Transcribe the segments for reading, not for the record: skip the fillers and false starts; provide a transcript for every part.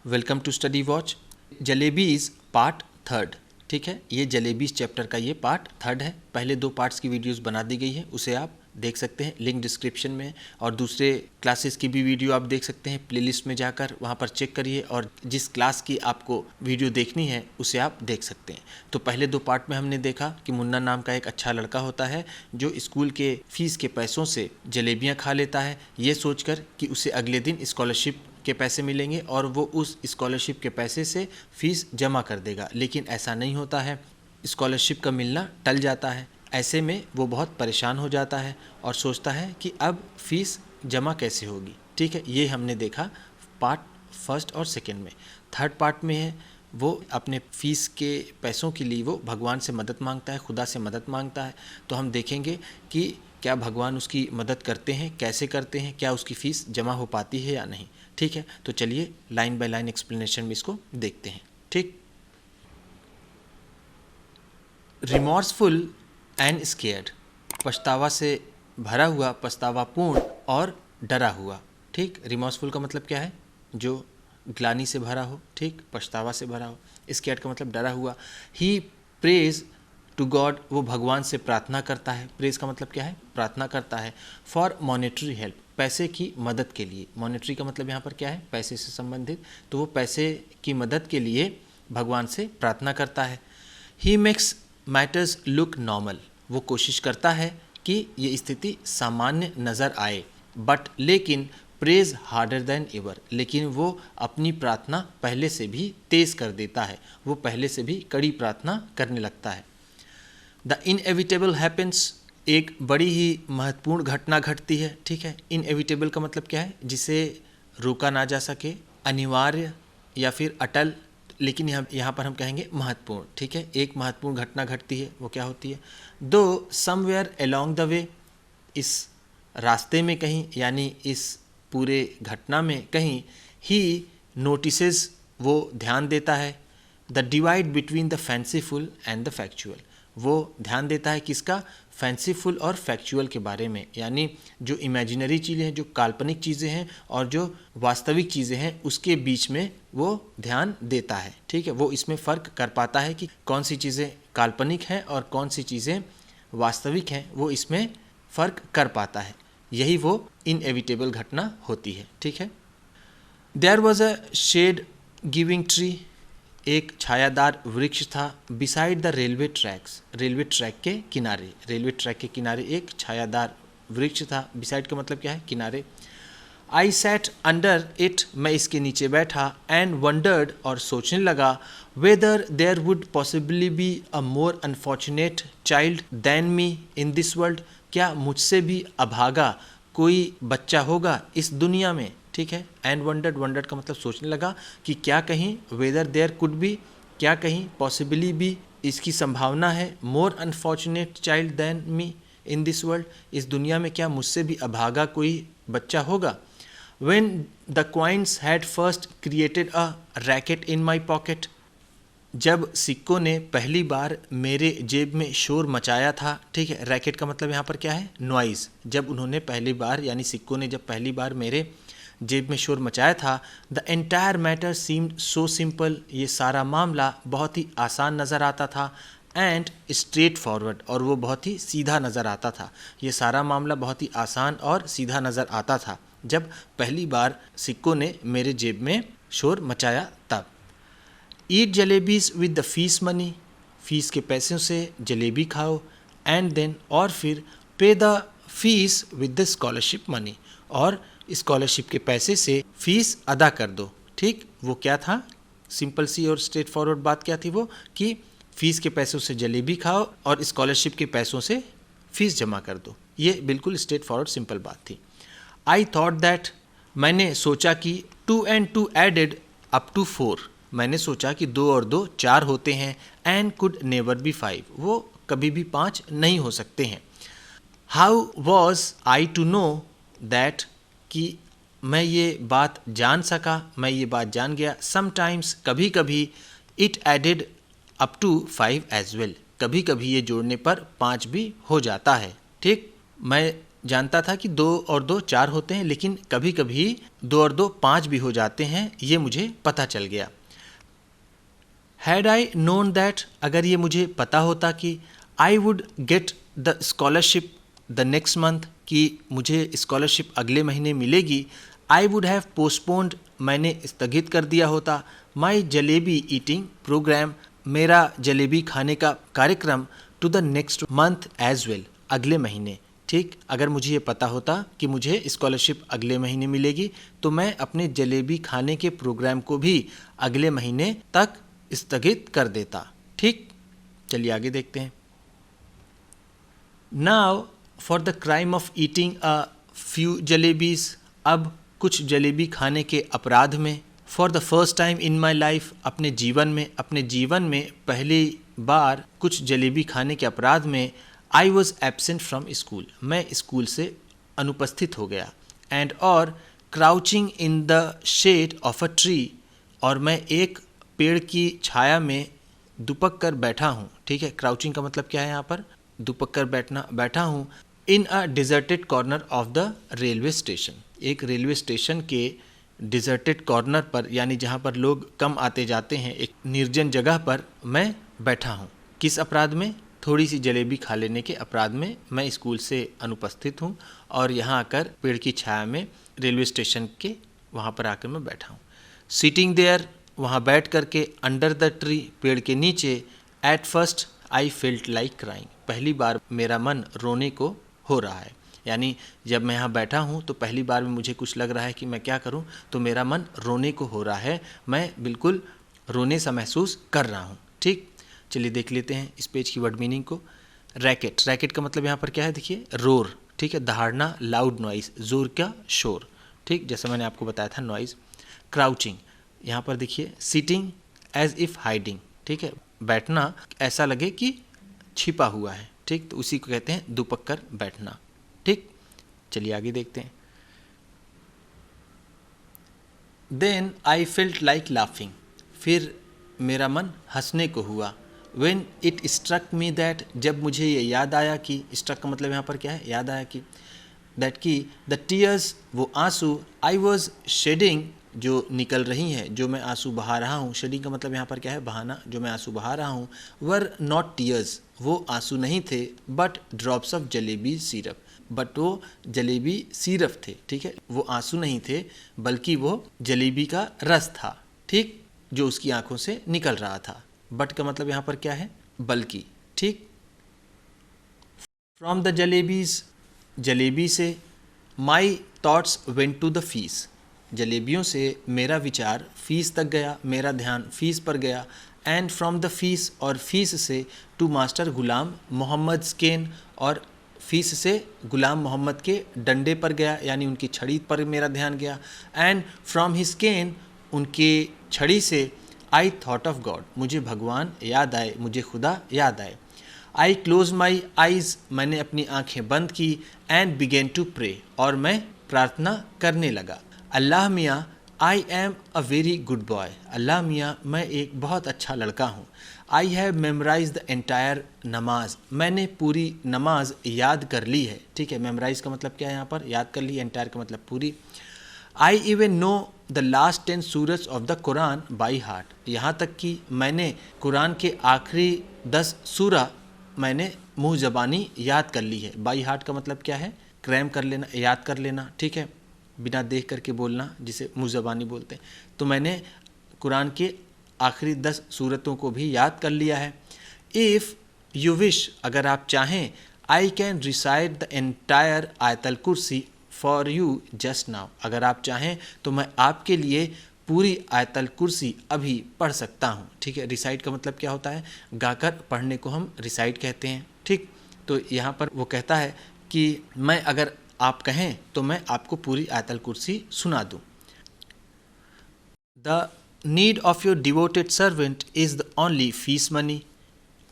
Welcome to study watch. Jalebis part third. ठीक है, ये जलेबीज़ चैप्टर का ये पार्ट थर्ड है। पहले दो पार्ट्स की वीडियोस बना दी गई है, उसे आप देख सकते हैं, लिंक डिस्क्रिप्शन में। और दूसरे क्लासेस की भी वीडियो आप देख सकते हैं, प्लेलिस्ट में जाकर वहाँ पर चेक करिए और जिस क्लास की आपको वीडियो देखनी है उसे आप देख सकते हैं। तो पहले दो पार्ट में हमने देखा कि मुन्ना नाम का एक अच्छा लड़का होता है जो स्कूल के फीस के पैसों से जलेबियाँ खा लेता है, ये सोचकर कि उसे अगले दिन स्कॉलरशिप के पैसे मिलेंगे और वो उस स्कॉलरशिप के पैसे से फ़ीस जमा कर देगा। लेकिन ऐसा नहीं होता है, स्कॉलरशिप का मिलना टल जाता है। ऐसे में वो बहुत परेशान हो जाता है और सोचता है कि अब फ़ीस जमा कैसे होगी। ठीक है, ये हमने देखा पार्ट फर्स्ट और सेकंड में। थर्ड पार्ट में है वो अपने फ़ीस के पैसों के लिए वो भगवान से मदद मांगता है, खुदा से मदद मांगता है। तो हम देखेंगे कि क्या भगवान उसकी मदद करते हैं, कैसे करते हैं, क्या उसकी फ़ीस जमा हो पाती है या नहीं। ठीक है, तो चलिए लाइन बाय लाइन एक्सप्लेनेशन में इसको देखते हैं। ठीक, रिमॉर्सफुल एंड स्केयर्ड, पछतावा से भरा हुआ, पछतावापूर्ण और डरा हुआ। ठीक, रिमॉर्सफुल का मतलब क्या है? जो ग्लानि से भरा हो। ठीक, पछतावा से भरा हो। स्केयर्ड का मतलब डरा हुआ। ही प्रेज टू गॉड, वो भगवान से प्रार्थना करता है। प्रेज का मतलब क्या है? प्रार्थना करता है। फॉर मॉनेटरी हेल्प, पैसे की मदद के लिए। मॉनेटरी का मतलब यहाँ पर क्या है? पैसे से संबंधित। तो वो पैसे की मदद के लिए भगवान से प्रार्थना करता है। He makes matters look normal, वो कोशिश करता है कि ये स्थिति सामान्य नज़र आए। बट लेकिन प्रेज हार्डर देन एवर, लेकिन वो अपनी प्रार्थना पहले से भी तेज़ कर देता है, वो पहले से भी कड़ी प्रार्थना करने लगता है। द इनएविटेबल हैपन्स, एक बड़ी ही महत्वपूर्ण घटना घटती है। ठीक है, इनएविटेबल का मतलब क्या है? जिसे रोका ना जा सके, अनिवार्य या फिर अटल, लेकिन यहाँ पर हम कहेंगे महत्वपूर्ण। ठीक है, एक महत्वपूर्ण घटना घटती है, वो क्या होती है? दो समवेयर अलोंग द वे, इस रास्ते में कहीं, यानी इस पूरे घटना में कहीं, ही नोटिसेस, वो ध्यान देता है। The divide between the fanciful and the factual, वो ध्यान देता है किसका? फैंसीफुल और फैक्चुअल के बारे में, यानी जो इमेजिनरी चीज़ें हैं, जो काल्पनिक चीज़ें हैं और जो वास्तविक चीज़ें हैं, उसके बीच में वो ध्यान देता है। ठीक है, वो इसमें फ़र्क कर पाता है कि कौन सी चीज़ें काल्पनिक हैं और कौन सी चीज़ें वास्तविक हैं, वो इसमें फ़र्क कर पाता है। यही वो इनएविटेबल घटना होती है। ठीक है, there was a shade giving tree, एक छायादार वृक्ष था। Beside the railway tracks, railway track के किनारे, रेलवे ट्रैक के किनारे एक छायादार वृक्ष था। बिसाइड का मतलब क्या है? किनारे। आई सैट अंडर इट, मैं इसके नीचे बैठा। एंड वंडर्ड, और सोचने लगा, whether there would possibly be a more unfortunate child than me in this world, क्या मुझसे भी अभागा कोई बच्चा होगा इस दुनिया में। ठीक है, एंड वंडर्ड, वंडर्ड का मतलब सोचने लगा कि क्या कहीं, वेदर देयर कुड बी, क्या कहीं, पॉसिबली भी, इसकी संभावना है, more unfortunate child than me in this world, इस दुनिया में क्या मुझसे भी अभागा कोई बच्चा होगा। When the coins had first created a racket in my pocket, जब सिक्कों ने पहली बार मेरे जेब में शोर मचाया था। ठीक है, रैकेट का मतलब यहाँ पर क्या है? नॉइज़। जब उन्होंने पहली बार, यानी सिक्कों ने जब पहली बार मेरे जेब में शोर मचाया था। The entire matter seemed so simple, ये सारा मामला बहुत ही आसान नज़र आता था। एंड स्ट्रेट फॉरवर्ड, और वो बहुत ही सीधा नज़र आता था। ये सारा मामला बहुत ही आसान और सीधा नज़र आता था जब पहली बार सिक्कों ने मेरे जेब में शोर मचाया तब। Eat jalebis with the fees money, fees के पैसों से जलेबी खाओ। एंड देन, और फिर पे the fees with the scholarship money, और स्कॉलरशिप के पैसे से फीस अदा कर दो। ठीक, वो क्या था? सिंपल सी और स्ट्रेट फॉरवर्ड बात क्या थी? वो कि फ़ीस के पैसों से जलेबी खाओ और स्कॉलरशिप के पैसों से फ़ीस जमा कर दो। ये बिल्कुल स्ट्रेट फॉरवर्ड सिंपल बात थी। आई थॉट दैट, मैंने सोचा कि, 2 and 2 एडेड अप टू 4, मैंने सोचा कि 2 और 2 4 होते हैं। एंड कुड नेवर बी 5, वो कभी भी 5 नहीं हो सकते हैं। How was I to know that, कि मैं ये बात जान सका, मैं ये बात जान गया। समटाइम्स, कभी कभी, it added up to 5 as well, कभी कभी ये जोड़ने पर 5 भी हो जाता है। ठीक, मैं जानता था कि 2 और 2 4 होते हैं, लेकिन कभी कभी 2 और 2 5 भी हो जाते हैं, ये मुझे पता चल गया। हैड आई नोन दैट, अगर ये मुझे पता होता कि I would get the scholarship the next month, कि मुझे स्कॉलरशिप अगले महीने मिलेगी, आई वुड हैव पोस्टपोन्ड, मैंने स्थगित कर दिया होता, माई जलेबी ईटिंग प्रोग्राम, मेरा जलेबी खाने का कार्यक्रम, to the next month as well, अगले महीने। ठीक, अगर मुझे ये पता होता कि मुझे स्कॉलरशिप अगले महीने मिलेगी तो मैं अपने जलेबी खाने के प्रोग्राम को भी अगले महीने तक स्थगित कर देता। ठीक, चलिए आगे देखते हैं। Now for the crime of eating a few jalebis, अब कुछ जलेबी खाने के अपराध में। For the first time in my life, अपने जीवन में पहली बार कुछ जलेबी खाने के अपराध में। I was absent from school, मैं स्कूल से अनुपस्थित हो गया। एंड और crouching in the shade of a tree, और मैं एक पेड़ की छाया में दुपक कर बैठा हूँ। ठीक है, क्राउचिंग का मतलब क्या है यहाँ पर, दुपक कर बैठा हूँ। In a deserted corner of the railway station, एक रेलवे स्टेशन के डिजर्टेड कॉर्नर पर, यानी जहाँ पर लोग कम आते जाते हैं, एक निर्जन जगह पर मैं बैठा हूँ। किस अपराध में, थोड़ी सी जलेबी खा लेने के अपराध में मैं स्कूल से अनुपस्थित हूँ और यहाँ आकर पेड़ की छाया में रेलवे स्टेशन के वहाँ पर आकर मैं बैठा हूँ। सिटिंग देयर, वहाँ बैठ करके, अंडर द ट्री, पेड़ के नीचे। At first I felt like crying, पहली बार मेरा मन रोने को हो रहा है, यानी जब मैं यहाँ बैठा हूँ तो पहली बार में मुझे कुछ लग रहा है कि मैं क्या करूँ, तो मेरा मन रोने को हो रहा है, मैं बिल्कुल रोने सा महसूस कर रहा हूँ। ठीक, चलिए देख लेते हैं इस पेज की वर्ड मीनिंग को। रैकेट, रैकेट का मतलब यहाँ पर क्या है, देखिए रोर। ठीक है, दहाड़ना, लाउड नॉइज, जोर का शोर। ठीक, जैसे मैंने आपको बताया था नॉइज। क्राउचिंग, यहाँ पर देखिए सिटिंग एज इफ हाइडिंग। ठीक है, बैठना ऐसा लगे कि छिपा हुआ है। ठीक, तो उसी को कहते हैं दुपक कर बैठना। ठीक, चलिए आगे देखते हैं। Then I felt like laughing, फिर मेरा मन हंसने को हुआ। When it struck me that, जब मुझे ये याद आया कि, स्ट्रक का मतलब यहाँ पर क्या है, याद आया कि, दैट की द टीयर्स, वो आंसू, आई वॉज शेडिंग, जो निकल रही हैं, जो मैं आंसू बहा रहा हूँ। शेडिंग का मतलब यहाँ पर क्या है, बहाना, जो मैं आंसू बहा रहा हूँ। वर नॉट टीयर्स, वो आंसू नहीं थे, but drops of jalebi syrup, but वो जलेबी सिरप थे। ठीक है, वो आंसू नहीं थे बल्कि वो जलेबी का रस था। ठीक, जो उसकी आंखों से निकल रहा था। बट का मतलब यहाँ पर क्या है, बल्कि। ठीक, फ्रॉम द जलेबीज, जलेबी से। My thoughts went to the fees, जलेबियों से मेरा विचार फीस तक गया, मेरा ध्यान फीस पर गया। एंड फ्रॉम द फीस, और फीस से, टू मास्टर गुलाम मोहम्मद स्केन, और फीस से गुलाम मोहम्मद के डंडे पर गया, यानी उनकी छड़ी पर मेरा ध्यान गया। एंड फ्रॉम हिज केन, उनके छड़ी से, आई थॉट ऑफ गॉड, मुझे भगवान याद आए, मुझे खुदा याद आए। आई क्लोज माई आइज़, मैंने अपनी आंखें बंद की। एंड बिगेन टू प्रे, और मैं प्रार्थना करने लगा। Allah Miyan, I am a very good boy, Allah Miyan मैं एक बहुत अच्छा लड़का हूँ। I have memorise the entire namaz, मैंने पूरी नमाज याद कर ली है। ठीक है, मेमोराइज का मतलब क्या है, यहाँ पर याद कर ली, एंटायर का मतलब पूरी। I even know the last 10 Suraj of the Quran by heart, यहाँ तक कि मैंने कुरान के आखिरी 10 सूरा मैंने मुँह ज़बानी याद कर ली है। बाई हार्ट का मतलब क्या है, क्रैम कर लेना, याद कर लेना। ठीक है, बिना देख करके बोलना, जिसे मुँह ज़बानी बोलते हैं। तो मैंने कुरान के आखिरी 10 सूरतों को भी याद कर लिया है। इफ़ यू विश, अगर आप चाहें, I can recite the entire Ayatul Kursi for you just now, अगर आप चाहें तो मैं आपके लिए पूरी आयतल कुर्सी अभी पढ़ सकता हूँ। ठीक है, रिसाइट का मतलब क्या होता है, गाकर पढ़ने को हम रिसाइट कहते हैं। ठीक, तो यहाँ पर वो कहता है कि मैं, अगर आप कहें तो मैं आपको पूरी आयतल कुर्सी सुना दूँ। The need of your devoted servant is the only fees money,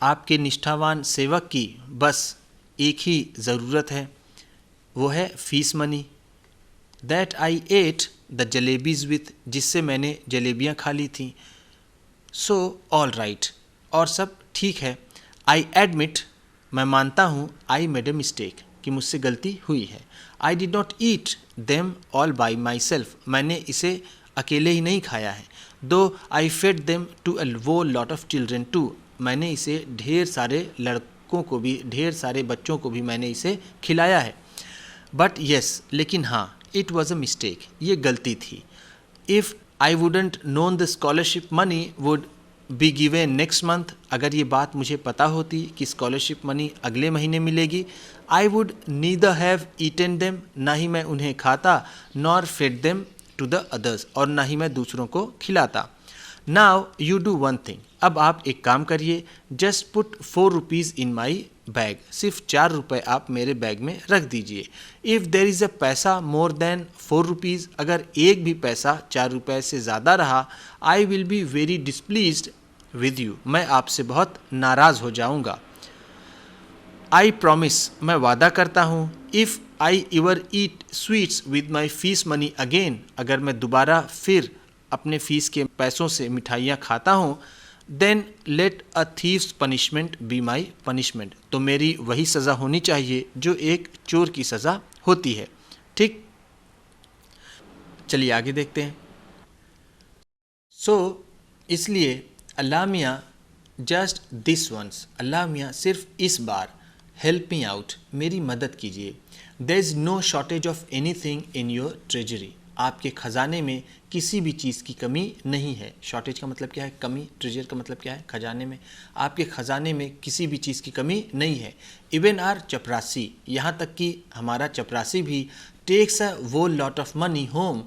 आपके निष्ठावान सेवक की बस एक ही ज़रूरत है, वो है fees money. That I ate the jalebis with, जिससे मैंने जलेबियाँ खा ली थी। सो ऑल राइट, और सब ठीक है। आई एडमिट, मैं मानता हूँ, आई मेड ए मिस्टेक, कि मुझसे गलती हुई है। I did not eat them all by my self, मैंने इसे अकेले ही नहीं खाया है। दो आई फेड देम टू अ वो लॉट ऑफ चिल्ड्रेन टू, मैंने इसे ढेर सारे लड़कों को भी, ढेर सारे बच्चों को भी मैंने इसे खिलाया है। बट येस, लेकिन हाँ, इट वॉज अ मिस्टेक, ये गलती थी। If I wouldn't known the scholarship money would be given next month, अगर ये बात मुझे पता होती कि स्कॉलरशिप मनी अगले महीने मिलेगी, I would neither have eaten them, ना ही मैं उन्हें खाता, nor fed them to the others, और ना ही मैं दूसरों को खिलाता। Now you do one thing, अब आप एक काम करिए, just put 4 rupees in my bag, सिर्फ 4 रुपये आप मेरे बैग में रख दीजिए। इफ़ देर इज़ अ पैसा मोर देन 4 रुपीज़, अगर एक भी पैसा 4 रुपये से ज़्यादा रहा, I will be very displeased with you, मैं आपसे बहुत नाराज़ हो जाऊँगा। आई प्रॉमिस, मैं वादा करता हूँ, if I ever eat sweets with my fees money again, अगर मैं दोबारा फिर अपने फीस के पैसों से मिठाइयाँ खाता हूँ, then let a thief's punishment be my punishment, तो मेरी वही सज़ा होनी चाहिए जो एक चोर की सज़ा होती है। ठीक, चलिए आगे देखते हैं। इसलिए अल्लाह मियाँ जस्ट दिस वंस, अल्लाह मियाँ सिर्फ इस बार, हेल्प मी आउट, मेरी मदद कीजिए। There is no shortage of any thing in your treasury, आपके ख़जाने में किसी भी चीज़ की कमी नहीं है। शॉर्टेज का मतलब क्या है? कमी। ट्रेजर का मतलब क्या है? खजाने में। आपके ख़जाने में किसी भी चीज़ की कमी नहीं है। इवन आर चपरासी, यहाँ तक कि हमारा चपरासी भी टेक्स अ वो lot of money home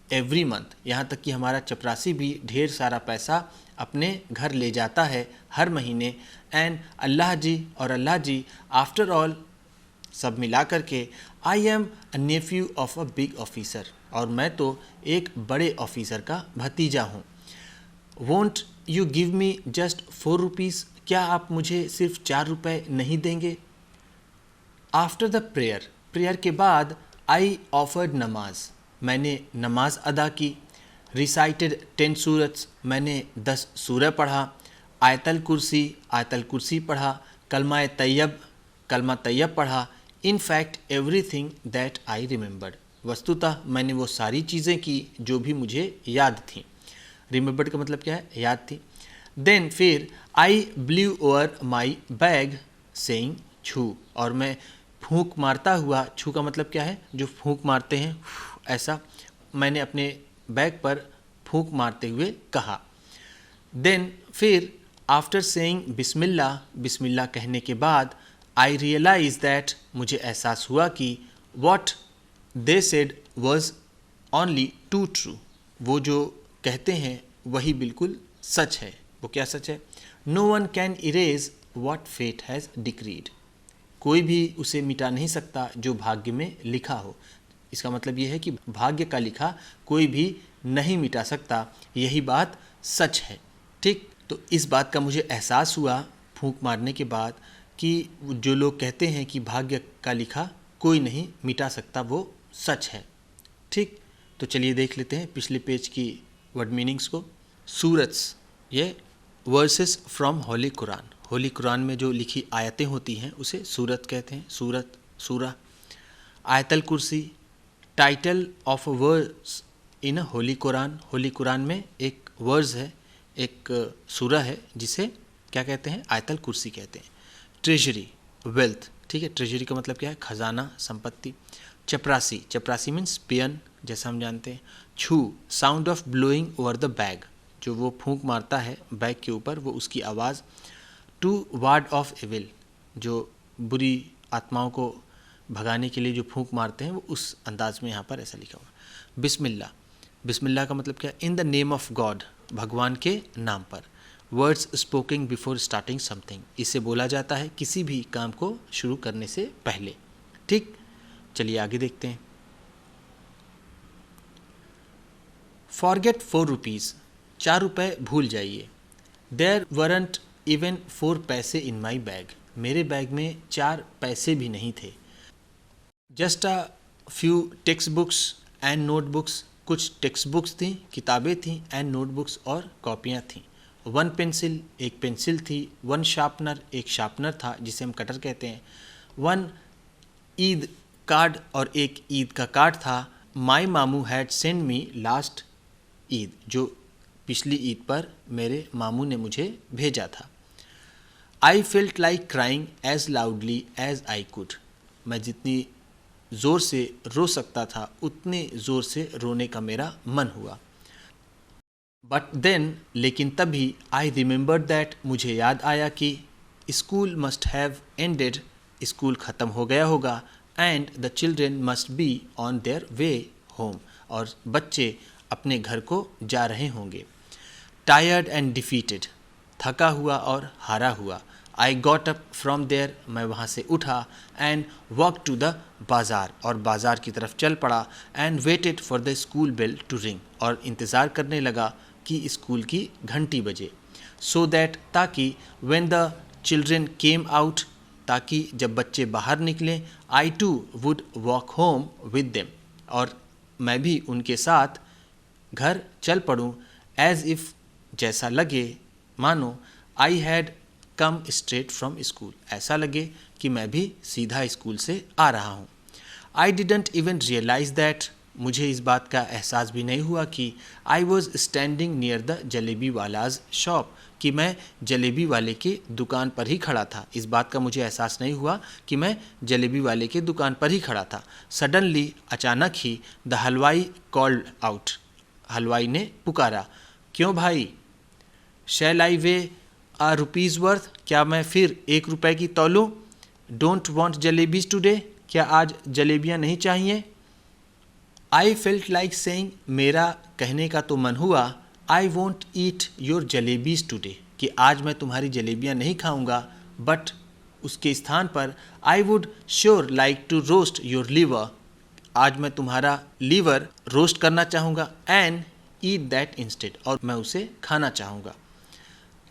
every month, यहाँ तक कि हमारा चपरासी भी ढेर सारा पैसा अपने घर ले जाता है हर महीने। एंड अल्लाह जी और अल्लाह जी, आफ्टर ऑल सब मिला कर के, आई am a Neiphiu of a big officer, और मैं तो एक बड़े ऑफिसर का भतीजा हूँ। Won't you give me just 4 rupees, क्या आप मुझे सिर्फ 4 रुपये नहीं देंगे? आफ्टर द प्रेयर, प्रेयर के बाद, आई ऑफर्ड नमाज, मैंने नमाज अदा की। रिसाइटेड 10 सूरत्स, मैंने 10 सूरह पढ़ा। आयतल कुर्सी पढ़ा। कलमा तैयब पढ़ा। In fact everything that I remembered, वस्तुतः मैंने वो सारी चीज़ें की जो भी मुझे याद थी। रिमेंबर्ड का मतलब क्या है? याद थी। देन फिर I blew over my bag saying छू, और मैं फूंक मारता हुआ, छू का मतलब क्या है? जो फूंक मारते हैं, ऐसा मैंने अपने बैग पर फूंक मारते हुए कहा। देन फिर आफ्टर सेइंग बिस्मिल्लाह, बिस्मिल्लाह कहने के बाद, आई रियलाइज दैट, मुझे एहसास हुआ कि what they said was only too true, वो जो कहते हैं वही बिल्कुल सच है। वो क्या सच है? No one can erase what fate has decreed, कोई भी उसे मिटा नहीं सकता जो भाग्य में लिखा हो। इसका मतलब ये है कि भाग्य का लिखा कोई भी नहीं मिटा सकता, यही बात सच है। ठीक, तो इस बात का मुझे एहसास हुआ फूंक मारने के बाद कि जो लोग कहते हैं कि भाग्य का लिखा कोई नहीं मिटा सकता, वो सच है। ठीक, तो चलिए देख लेते हैं पिछले पेज की वर्ड मीनिंग्स को। सूरत्स, ये वर्सेस फ्रॉम होली कुरान, होली कुरान में जो लिखी आयतें होती हैं उसे सूरत कहते हैं। सूरत, सूरा। आयतल कुर्सी, टाइटल ऑफ अ वर्स इन अ होली कुरान, होली कुरान में एक वर्स है, एक सूरा है जिसे क्या कहते हैं? आयतल कुर्सी कहते हैं। ट्रेजरी, वेल्थ, ठीक है, ट्रेजरी का मतलब क्या है? खजाना, संपत्ति। चपरासी, चपरासी मीन्स पियन, जैसा हम जानते हैं। छू, sound of blowing over the bag, जो वो फूंक मारता है बैग के ऊपर, वो उसकी आवाज़। टू वार्ड ऑफ एविल, जो बुरी आत्माओं को भगाने के लिए जो फूंक मारते हैं, वो उस अंदाज में यहाँ पर ऐसा लिखा हुआ। बिस्मिल्लाह, बिस्मिल्लाह का मतलब क्या? In the name of God, भगवान के नाम पर। वर्ड्स स्पोकिंग बिफोर स्टार्टिंग समथिंग, इसे बोला जाता है किसी भी काम को शुरू करने से पहले। ठीक, चलिए आगे देखते हैं। फॉरगेट 4 रुपीज़, 4 रुपये भूल जाइए। देयर वरंट इवन 4 पैसे इन माई बैग, मेरे बैग में 4 पैसे भी नहीं थे। Just a few text books and notebooks, कुछ टेक्स्ट बुक्स थी, किताबें थीं, एंड नोटबुक्स और कॉपियाँ थीं। 1 पेंसिल, एक पेंसिल थी। 1 शार्पनर, एक शार्पनर था जिसे हम कटर कहते हैं। 1 ईद कार्ड और एक ईद का कार्ड था। माई मामू had send me last Eid, जो पिछली ईद पर मेरे मामू ने मुझे भेजा था। I felt like crying as loudly as I could, मैं जितनी ज़ोर से रो सकता था उतने ज़ोर से रोने का मेरा मन हुआ। बट देन, लेकिन तभी, आई रिमेंबर दैट, मुझे याद आया कि school must have ended, school ख़त्म हो गया होगा, and the children must be on their way home, और बच्चे अपने घर को जा रहे होंगे। टायर्ड एंड डिफीटेड, थका हुआ और हारा हुआ। I got up from there, मैं वहाँ से उठा, एंड वॉक टू द बाज़ार, और बाज़ार की तरफ चल पड़ा। And waited for the school bell to ring, और इंतज़ार करने लगा कि स्कूल की घंटी बजे। सो दैट, ताकि, when the children came out, ताकि जब बच्चे बाहर निकलें, I too would walk home with them, और मैं भी उनके साथ घर चल पड़ूं। एज इफ़, जैसा लगे, मानो, I had come straight from school, ऐसा लगे कि मैं भी सीधा स्कूल से आ रहा हूँ। I didn't even realise that, मुझे इस बात का एहसास भी नहीं हुआ कि I was standing near the jalebi वालाज शॉप, कि मैं जलेबी वाले की दुकान पर ही खड़ा था। इस बात का मुझे एहसास नहीं हुआ कि मैं जलेबी वाले की दुकान पर ही खड़ा था। सडनली, अचानक ही, द हलवाई कॉल्ड आउट, हलवाई ने पुकारा। क्यों भाई? शैल आई वे आ रुपीज़ वर्थ, क्या मैं फिर 1 रुपए की तौलूं? डोंट वॉन्ट जलेबीज टुडे, क्या आज जलेबियाँ नहीं चाहिए? आई फेल्ट लाइक सेइंग, मेरा कहने का तो मन हुआ, I won't eat your jalebis today, कि आज मैं तुम्हारी जलेबियाँ नहीं खाऊंगा, बट उसके स्थान पर I would sure like to roast your liver, आज मैं तुम्हारा लीवर रोस्ट करना चाहूँगा, एंड ईट दैट इंस्टेड, और मैं उसे खाना चाहूँगा।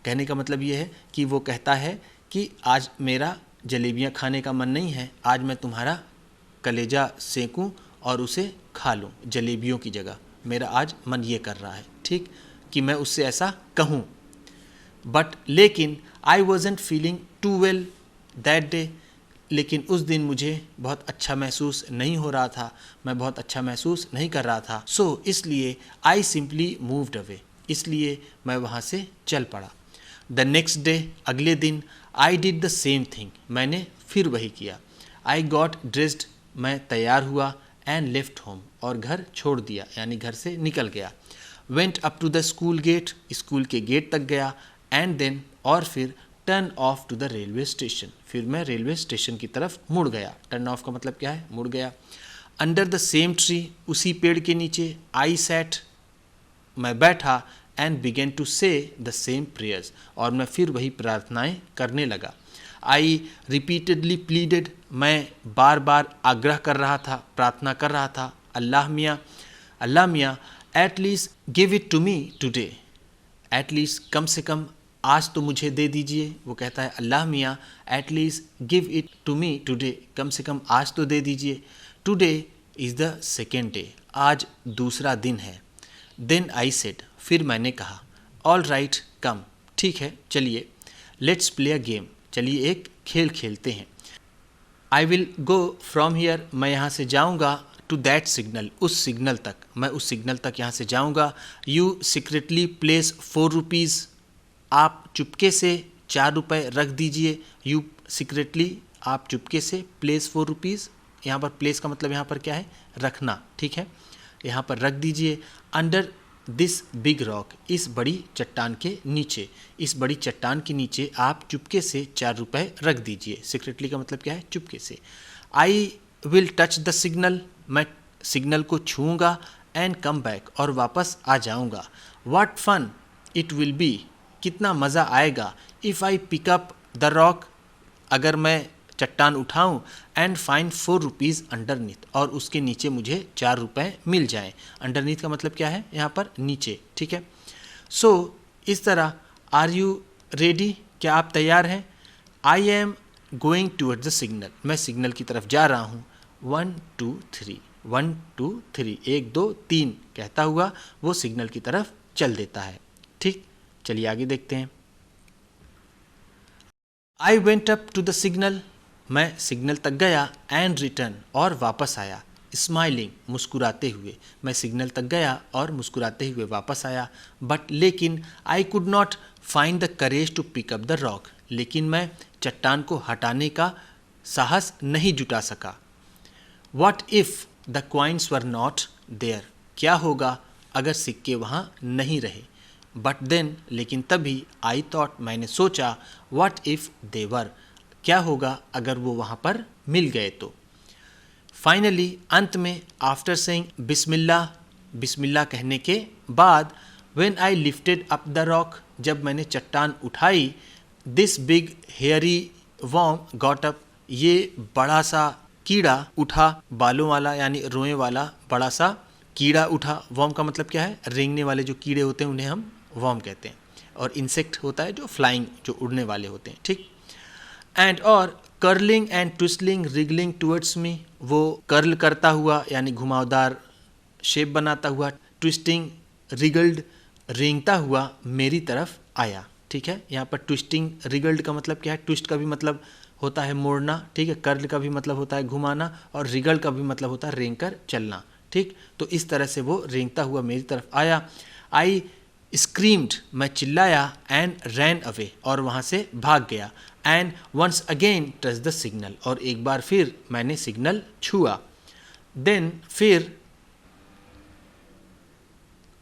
कहने का मतलब ये है कि वो कहता है कि आज मेरा जलेबियाँ खाने का मन नहीं है, आज मैं तुम्हारा कलेजा सेकूं और उसे खा लूं जलेबियों की जगह, मेरा आज मन ये कर रहा है, ठीक, कि मैं उससे ऐसा कहूं। बट, लेकिन, I wasn't feeling too well that day, लेकिन उस दिन मुझे बहुत अच्छा महसूस नहीं हो रहा था, मैं बहुत अच्छा महसूस नहीं कर रहा था। सो, इसलिए, आई सिंपली मूव्ड अवे, इसलिए मैं वहाँ से चल पड़ा। द नेक्स्ट डे, अगले दिन, I did the same thing, मैंने फिर वही किया। आई गॉट ड्रेस्ड, मैं तैयार हुआ, एंड लेफ्ट होम, और घर छोड़ दिया, यानी घर से निकल गया। Went up to the school gate, school के गेट तक गया, एंड देन, और फिर, turn off to the railway station, फिर मैं रेलवे स्टेशन की तरफ मुड़ गया। टर्न ऑफ का मतलब क्या है? मुड़ गया। अंडर द सेम ट्री, उसी पेड़ के नीचे, आई सैट, मैं बैठा, एंड बिगेन टू से द सेम प्रेयर्स, और मैं फिर वही प्रार्थनाएं करने लगा। आई रिपीटेडली प्लीडेड, मैं बार बार आग्रह कर रहा था, प्रार्थना कर रहा था, Allah Miyan, at least give it to me today, at least, कम से कम आज तो मुझे दे दीजिए। वो कहता है, Allah Miyan, at least give it to me today, कम से कम आज तो दे दीजिए। Today is the second day, आज दूसरा दिन है। देन आई सेड, फिर मैंने कहा, ऑल राइट कम, ठीक है, चलिए, लेट्स प्ले अ गेम, चलिए एक खेल खेलते हैं। I will go from here, मैं यहाँ से जाऊँगा, टू दैट सिग्नल, उस सिग्नल तक, मैं उस सिग्नल तक यहाँ से जाऊँगा। यू सीक्रेटली प्लेस 4 रुपीज़, आप चुपके से 4 रुपये रख दीजिए। यू सीक्रेटली, आप चुपके से, प्लेस 4 रुपीज़, यहाँ पर प्लेस का मतलब यहाँ पर क्या है? रखना, ठीक है, यहाँ पर रख दीजिए। अंडर दिस बिग रॉक, इस बड़ी चट्टान के नीचे, इस बड़ी चट्टान के नीचे आप चुपके से 4 रुपये रख दीजिए। सीक्रेटली का मतलब क्या है? चुपके से। I will touch the signal, मैं सिग्नल को छूँगा, एंड कम बैक, और वापस आ जाऊँगा। What fun it will be, कितना मज़ा आएगा। If I pick up the rock, अगर मैं चट्टान उठाऊं, एंड फाइंड 4 रुपीज़ अंडरनीथ, और उसके नीचे मुझे 4 रुपये मिल जाएं। अंडरनीथ का मतलब क्या है? यहाँ पर नीचे, ठीक है। सो इस तरह, आर यू रेडी, क्या आप तैयार हैं? I am going towards the signal, मैं सिग्नल की तरफ जा रहा हूँ। 1 2 3 1 2 3 1 2 3 कहता हुआ वो सिग्नल की तरफ चल देता है, ठीक। चलिए आगे देखते हैं। I went up to the signal, मैं सिग्नल तक गया एंड रिटर्न और वापस आया, स्माइलिंग मुस्कुराते हुए, मैं सिग्नल तक गया और मुस्कुराते हुए वापस आया, बट लेकिन I could not find the courage to pick up the rock, लेकिन मैं चट्टान को हटाने का साहस नहीं जुटा सका। What if the coins were not there? क्या होगा अगर सिक्के वहाँ नहीं रहे? But then, लेकिन तभी I thought, मैंने सोचा, what if they were? क्या होगा अगर वो वहाँ पर मिल गए तो? Finally, अंत में after saying बिस्मिल्लाह, बिस्मिल्लाह कहने के बाद, when I lifted up the rock, जब मैंने चट्टान उठाई, this big hairy worm got up, ये बड़ा सा कीड़ा उठा, बालों वाला यानी रोए वाला बड़ा सा कीड़ा उठा। वर्म का मतलब क्या है? रेंगने वाले जो कीड़े होते हैं उन्हें हम वर्म कहते हैं, और इंसेक्ट होता है जो फ्लाइंग, जो उड़ने वाले होते हैं, ठीक। एंड और curling and ट्विस्टलिंग wriggling towards me, वो कर्ल करता हुआ यानी घुमावदार शेप बनाता हुआ, ट्विस्टिंग रिगल्ड रेंगता हुआ मेरी तरफ आया, ठीक है। यहाँ पर ट्विस्टिंग रिगल्ड का मतलब क्या है? ट्विस्ट का भी मतलब होता है मोड़ना, ठीक है। कर्ल का भी मतलब होता है घुमाना, और रिगल का भी मतलब होता है रेंग कर चलना, ठीक। तो इस तरह से वो रेंगता हुआ मेरी तरफ आया। आई स्क्रीम्ड, मैं चिल्लाया, एंड रैन अवे, और वहाँ से भाग गया, and once again touch the signal, और एक बार फिर मैंने सिग्नल छुआ। देन फिर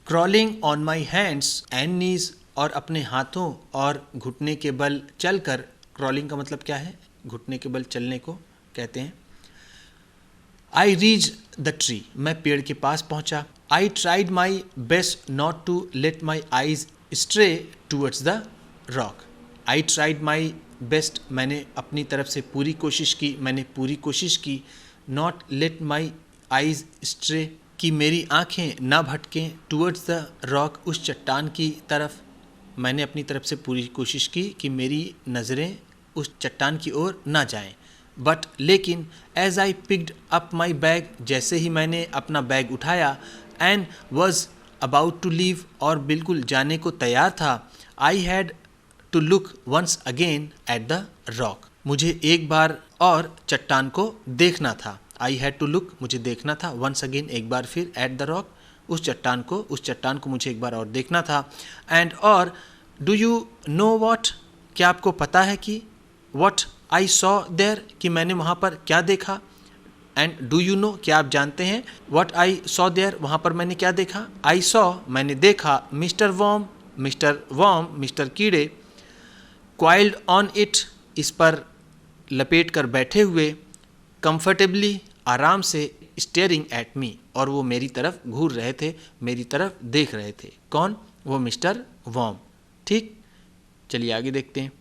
crawling on my hands and knees, और अपने हाथों और घुटने के बल चलकर, क्रॉलिंग का मतलब क्या है? घुटने के बल चलने को कहते हैं। आई रीच द ट्री, मैं पेड़ के पास पहुंचा। I tried my best not to let my eyes stray towards the rock. I tried my best, मैंने अपनी तरफ से पूरी कोशिश की, मैंने पूरी कोशिश की। Not let my eyes stray, कि मेरी आंखें ना भटकें, टूवर्ड्स द रॉक, उस चट्टान की तरफ। मैंने अपनी तरफ से पूरी कोशिश की कि मेरी नज़रें उस चट्टान की ओर ना जाएं। बट लेकिन as I picked up my bag, जैसे ही मैंने अपना बैग उठाया, and was about to leave, और बिल्कुल जाने को तैयार था, I had to look once again at the rock, मुझे एक बार और चट्टान को देखना था। आई हैड टू लुक, मुझे देखना था, वंस अगेन एक बार फिर, एट द रॉक, उस चट्टान को मुझे एक बार और देखना था। एंड और डू यू नो वॉट, क्या आपको पता है कि, वॉट आई सॉ देयर, कि मैंने वहाँ पर क्या देखा। एंड डू यू नो, क्या आप जानते हैं, वॉट आई सॉ देयर, वहाँ पर मैंने क्या देखा। आई सॉ, मैंने देखा, मिस्टर वॉर्म, मिस्टर कीड़े, क्वाइल्ड ऑन इट, इस पर लपेट कर बैठे हुए, कंफर्टेबली, आराम से, स्टेयरिंग एट मी, और वो मेरी तरफ घूर रहे थे, मेरी तरफ देख रहे थे। कौन? वो मिस्टर वॉर्म, ठीक। चलिए आगे देखते हैं।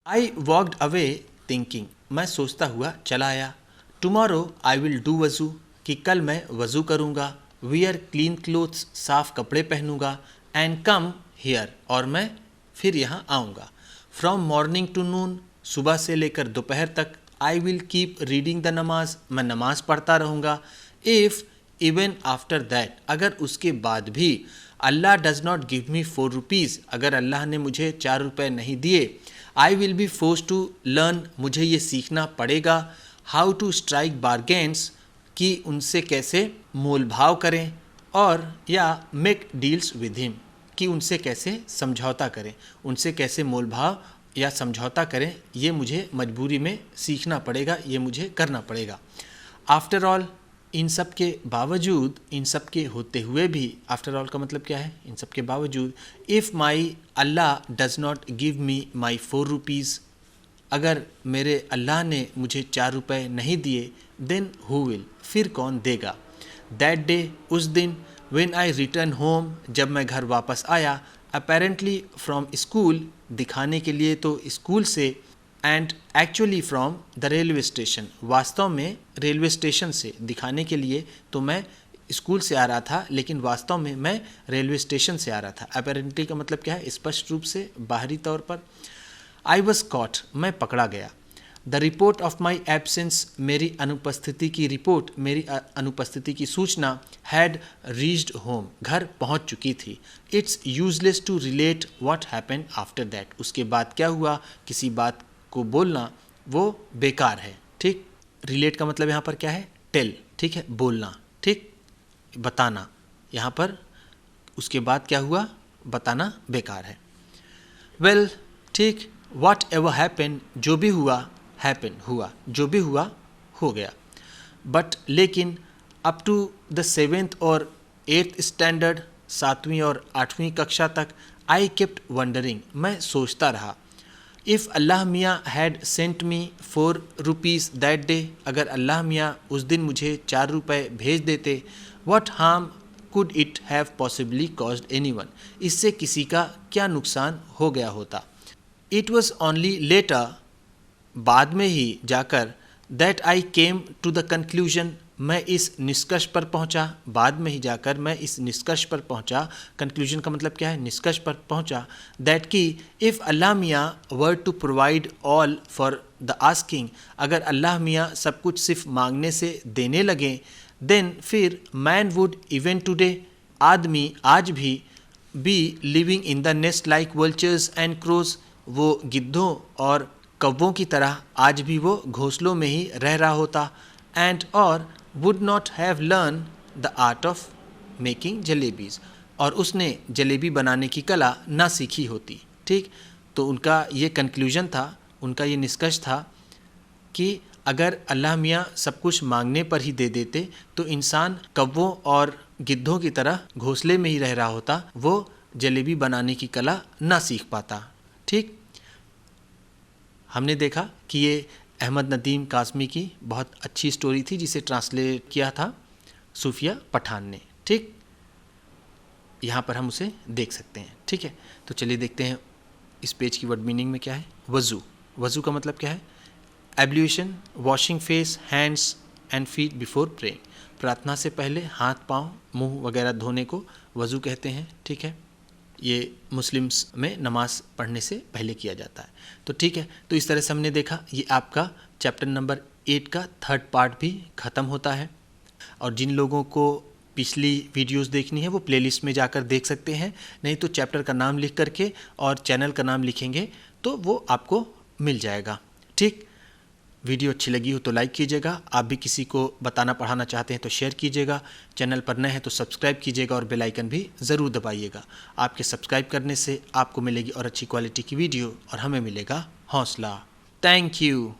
आई वॉकड अवे थिंकिंग, मैं सोचता हुआ चला आया। टुमारो आई विल डू वज़ू, कि कल मैं वज़ू करूँगा। वियर क्लीन क्लोथ्स, साफ कपड़े पहनूंगा। एंड कम हियर, और मैं फिर यहाँ आऊँगा। फ्रॉम मॉर्निंग टू नून, सुबह से लेकर दोपहर तक। I will keep reading the नमाज, मैं नमाज पढ़ता रहूँगा। इफ़ इवन आफ्टर दैट, अगर उसके बाद भी, Allah does not give me 4 rupees, अगर अल्लाह ने मुझे 4 रुपये नहीं दिए, I will be force to learn, मुझे ये सीखना पड़ेगा। हाउ टू स्ट्राइक बार्गेन्स, कि उनसे कैसे मोल भाव करें, और या मेक डील्स विद हिम, कि उनसे कैसे समझौता करें, उनसे कैसे मोल भाव या समझौता करें, ये मुझे मजबूरी में सीखना पड़ेगा, ये मुझे करना पड़ेगा। आफ्टर ऑल, इन सब के बावजूद, इन सब के होते हुए भी, आफ्टर ऑल का मतलब क्या है? इन सब के बावजूद। If my Allah does not give me my 4 rupees, अगर मेरे अल्लाह ने मुझे 4 रुपये नहीं दिए, देन हु विल, फिर कौन देगा। दैट डे, उस दिन, व्हेन आई रिटर्न होम, जब मैं घर वापस आया, अपेरेंटली फ्रॉम स्कूल, दिखाने के लिए तो स्कूल से, and actually from the railway station, वास्तव में रेलवे स्टेशन से, दिखाने के लिए तो मैं स्कूल से आ रहा था, लेकिन वास्तव में मैं रेलवे स्टेशन से आ रहा था। अपेरेंटली का मतलब क्या है? स्पष्ट रूप से, बाहरी तौर पर। आई वॉज कॉट, मैं पकड़ा गया। The report of my absence, मेरी अनुपस्थिति की रिपोर्ट, मेरी अनुपस्थिति की सूचना, हैड रीच्ड होम, घर पहुंच चुकी थी। It's useless to relate what happened after that, उसके बाद क्या हुआ, किसी बात को बोलना वो बेकार है। ठीक, रिलेट का मतलब यहाँ पर क्या है? टेल। ठीक है, बोलना, ठीक, बताना। यहाँ पर उसके बाद क्या हुआ? बताना बेकार है। वेल, ठीक, वॉट एवर हैपन, जो भी हुआ, हैपन हुआ, जो भी हुआ हो गया। बट लेकिन अप टू द 7th और 8th स्टैंडर्ड, 7वीं और 8वीं कक्षा तक, आई केप्ट वंडरिंग, मैं सोचता रहा। इफ़ अल्लाह मियाँ had sent me 4 rupees that day, अगर अल्लाह मियाँ उस दिन मुझे 4 रुपये भेज देते, what harm could it have possibly caused anyone, इससे किसी का क्या नुकसान हो गया होता। इट वॉज ओनली लेटर, बाद में ही जाकर, that I came to the conclusion, मैं इस निष्कर्ष पर पहुंचा, बाद में ही जाकर मैं इस निष्कर्ष पर पहुंचा। कंक्लूजन का मतलब क्या है? निष्कर्ष पर पहुंचा। दैट कि if Allah Miyan were to provide all for the asking, अगर अल्लाह मियाँ सब कुछ सिर्फ मांगने से देने लगे, देन फिर मैन वुड इवन टुडे, आदमी आज भी, be living in the nest like vultures and crows, वो गिद्धों और कौवों की तरह आज भी वो घोंसलों में ही रह रहा होता। एंड और would not have learn the art of making jalebis, और उसने जलेबी बनाने की कला ना सीखी होती। ठीक, तो उनका ये कंक्लूजन था, उनका ये निष्कर्ष था कि अगर अल्लाह मियाँ सब कुछ मांगने पर ही दे देते तो इंसान कौवों और गिद्धों की तरह घोंसले में ही रह रहा होता, वो जलेबी बनाने की कला ना सीख पाता। ठीक, हमने देखा कि ये अहमद नदीम काज़मी की बहुत अच्छी स्टोरी थी जिसे ट्रांसलेट किया था सूफिया पठान ने। ठीक, यहाँ पर हम उसे देख सकते हैं। ठीक है, तो चलिए देखते हैं इस पेज की वर्ड मीनिंग में क्या है। वज़ू, वज़ू का मतलब क्या है? Ablution, washing face, hands and feet before praying, प्रार्थना से पहले हाथ, पाँव, मुंह वगैरह धोने को वज़ू कहते हैं। ठीक है, ये मुस्लिम्स में नमाज पढ़ने से पहले किया जाता है। तो ठीक है, तो इस तरह से हमने देखा ये आपका चैप्टर नंबर 8 का 3rd पार्ट भी ख़त्म होता है। और जिन लोगों को पिछली वीडियोस देखनी है वो प्लेलिस्ट में जाकर देख सकते हैं, नहीं तो चैप्टर का नाम लिख करके और चैनल का नाम लिखेंगे तो वो आपको मिल जाएगा। ठीक, वीडियो अच्छी लगी हो तो लाइक कीजिएगा, आप भी किसी को बताना पढ़ाना चाहते हैं तो शेयर कीजिएगा, चैनल पर नए हैं तो सब्सक्राइब कीजिएगा और बेल आइकन भी ज़रूर दबाइएगा। आपके सब्सक्राइब करने से आपको मिलेगी और अच्छी क्वालिटी की वीडियो और हमें मिलेगा हौसला। Thank you.